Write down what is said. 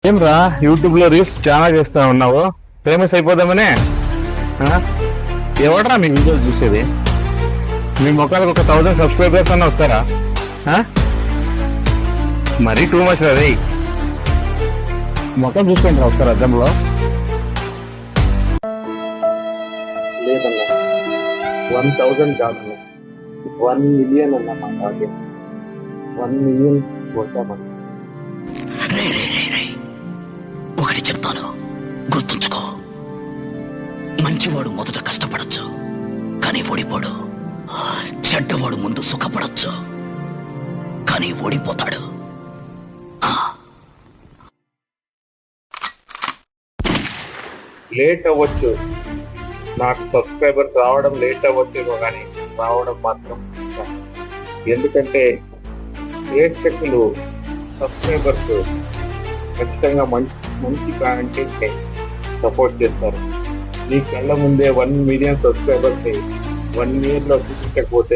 ఏం రా యూట్యూబ్ లో రీల్స్ చాలా చేస్తా ఉన్నావు, ఫేమస్ అయిపోదామనే. ఎవడరా మీ వీడియోలు చూసేది? మీ మొక్కలకు ఒక 1000 సబ్స్క్రైబర్స్ అన్న వస్తారా? మరీ టూ మచ్ రే. మొక్కలు చూసుకోండి రా ఒకసారి అద్దంలో. లేదన్నా 1000 కాదు, 1 మిలియన్ అన్న మా టార్గెట్. 1 మిలియన్ కొట్టామన్నా. ఒకటి చెప్తాను, గుర్తుంచుకో. మంచివాడు మొదట కష్టపడచ్చు, కానీ ఓడిపోడు. చెడ్డవాడు ముందు సుఖపడచ్చు, కానీ ఓడిపోతాడు. లేట్ అవ్వచ్చు, నాకు సబ్స్క్రైబర్స్ రావడం లేట్ అవ్వచ్చేమో, కానీ రావడం మాత్రం కష్టం. ఎందుకంటే ప్రేక్షకులు సబ్స్క్రైబర్స్ ఖచ్చితంగా మంచి కంటెంట్ సపోర్ట్ చేస్తారు. మీ కళ్ళ ముందే 1 మిలియన్ సబ్స్క్రైబర్స్ 1 ఇయర్ లో చూపించకపోతే